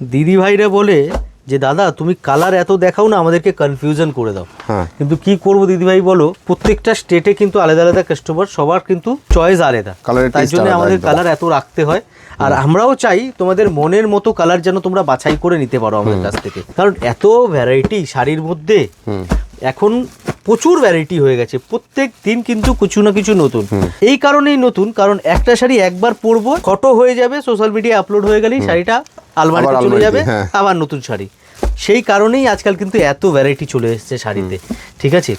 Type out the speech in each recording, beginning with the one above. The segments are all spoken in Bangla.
দিদি ভাইরা বলে যে দাদা তুমি কালার এত দেখাও না, আমাদেরকে কনফিউশন করে দাও। কিন্তু কি করব দিদি ভাই বলো, প্রত্যেকটা স্টেটে কিন্তু আলাদা আলাদা কাস্টমার, সবার কিন্তু চয়েস আলাদা, তাই জন্য আমাদের কালার এত রাখতে হয়। আর আমরাও চাই তোমাদের মনের মতো কালার যেন তোমরা বাছাই করে নিতে পারো আমাদের কাছ থেকে, কারণ এত ভ্যারাইটি শাড়ির মধ্যে এখন প্রচুর ভ্যারাইটি হয়ে গেছে, প্রত্যেক দিন কিন্তু কিছু না কিছু নতুন। এই কারণেই নতুন, কারণ একটা শাড়ি একবার পরবো, ফটো হয়ে যাবে, সোশ্যাল মিডিয়ায় আপলোড হয়ে গেলেই শাড়িটা আলমারিতে চলে যাবে, আবার নতুন শাড়ি। সেই কারণেই আজকাল কিন্তু এত ভ্যারাইটি চলে এসেছে শাড়িতে। ঠিক আছে,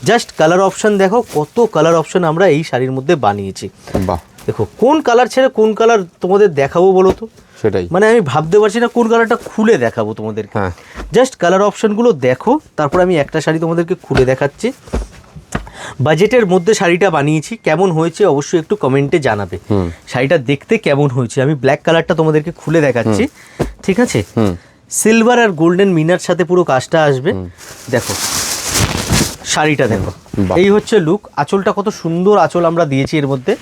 জাস্ট কালার অপশন দেখো, কত কালার অপশন আমরা এই শাড়ির মধ্যে বানিয়েছি। দেখো কোন কালার ছেড়ে কোন কালার তোমাদের দেখাবো বলো তো, সেটাই মানে আমি ভাবতে পারছি না কোন কালারটা খুলে দেখাবো তোমাদেরকে। জাস্ট কালার অপশনগুলো দেখো, তারপর আমি একটা শাড়ি তোমাদেরকে খুলে দেখাচ্ছি। বাজেটের মধ্যে শাড়িটা বানিয়েছি, কেমন হয়েছে অবশ্যই একটু কমেন্টে জানাবে। শাড়িটা দেখতে কেমন হয়েছে, আমি ব্ল্যাক কালারটা তোমাদেরকে খুলে দেখাচ্ছি। ঠিক আছে, সিলভার আর গোল্ডেন মিনার সাথে পুরো কাজটা আসবে। দেখো শাড়িটা দেখো, এই হচ্ছে লুক। আঁচলটা কত সুন্দর আঁচল আমরা দিয়েছি এর মধ্যে,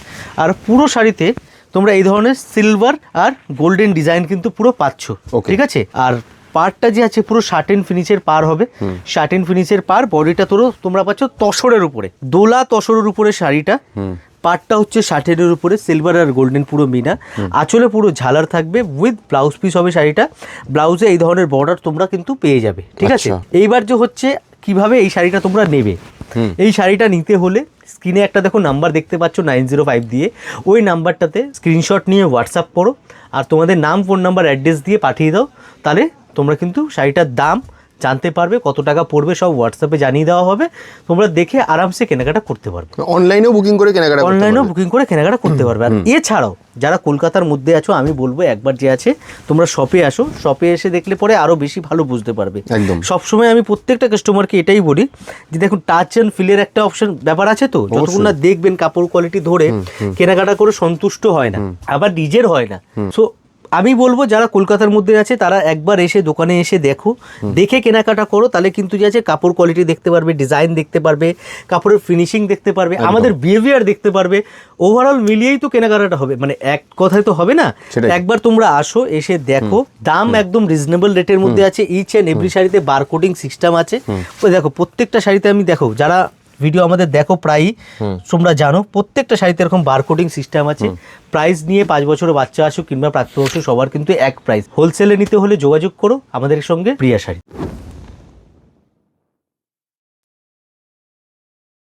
আর পুরো শাড়িতে তোমরা এই ধরনের সিলভার আর গোল্ডেন ডিজাইন কিন্তু পুরো পাচ্ছ। ঠিক আছে, আর পাড়টা যে আছে পুরো শার্টেন ফিনিশের পার হবে, শার্টেন ফিনিশের পার। বডিটা তোমরা পাচ্ছ তসরের উপরে, দোলা তসরের উপরে শাড়িটা। পাটটা হচ্ছে শার্টেনের উপরে সিলভার আর গোল্ডেন পুরো মিনা, আঁচলে পুরো ঝালার থাকবে, উইথ ব্লাউজ পিস হবে শাড়িটা। ব্লাউজে এই ধরনের বর্ডার তোমরা কিন্তু পেয়ে যাবে। ঠিক আছে, এইবার যে হচ্ছে কিভাবে এই শাড়িটা তোমরা নেবে। এই শাড়িটা নিতে হলে স্ক্রিনে একটা দেখো নাম্বার দেখতে পাচ্ছ 905 দিয়ে, ওই নাম্বারটাতে স্ক্রিনশট নিয়ে হোয়াটসঅ্যাপ করো, আর তোমাদের নাম, ফোন নাম্বার, অ্যাড্রেস দিয়ে পাঠিয়ে দাও। তাহলে তোমরা কিন্তু শাড়িটার দাম জানতে পারবে, কত টাকা পড়বে সব হোয়াটসঅ্যাপে জানিয়ে দেওয়া হবে। তোমরা দেখে আরামসে কেনাকাটা করতে পারবে, অনলাইনেও বুকিং করে কেনাকাটা করতে পারবে। আর এছাড়াও যারা কলকাতার মধ্যে আছো, আমি বলবো একবার যে আছে তোমরা শপে আসো, শপে এসে দেখলে পরে আরো বেশি ভালো বুঝতে পারবে। সবসময় আমি প্রত্যেকটা কাস্টমারকে এটাই বলি যে দেখুন, টাচ অ্যান্ড ফিলের একটা অপশন ব্যাপার আছে, তো যতক্ষণ না দেখবেন কাপড় কোয়ালিটি ধরে কেনাকাটা করে সন্তুষ্ট হয় না, আবার নিজের হয় না। সো আমি বলবো যারা কলকাতার মধ্যে আছে তারা একবার এসে দোকানে এসে দেখো, দেখে কেনাকাটা করো, তাহলে কিন্তু যে আছে কাপড় কোয়ালিটি দেখতে পারবে, ডিজাইন দেখতে পারবে, কাপড়ের ফিনিশিং দেখতে পারবে, আমাদের বিহেভিয়ার দেখতে পারবে। ওভারঅল মিলিয়েই তো কেনাকাটাটা হবে, মানে এক কথায় তো হবে না। একবার তোমরা আসো, এসে দেখো, দাম একদম রিজনেবল রেটের মধ্যে আছে। ইচ অ্যান্ড এভরি শাড়িতে বারকোডিং সিস্টেম আছে। দেখো প্রত্যেকটা শাড়িতে আমি দেখো, যারা ভিডিও আমাদের দেখো প্রায়ই, তোমরা জানো প্রত্যেকটা শাড়িতে এরকম বারকোডিং সিস্টেম আছে। প্রাইস নিয়ে 5 বছরের বাচ্চা আসুক কিংবা প্রাপ্তবয়স্ক সবার কিন্তু এক প্রাইস। হোলসেলে নিতে হলে যোগাযোগ করো আমাদের সঙ্গে, প্রিয়া শাড়ি।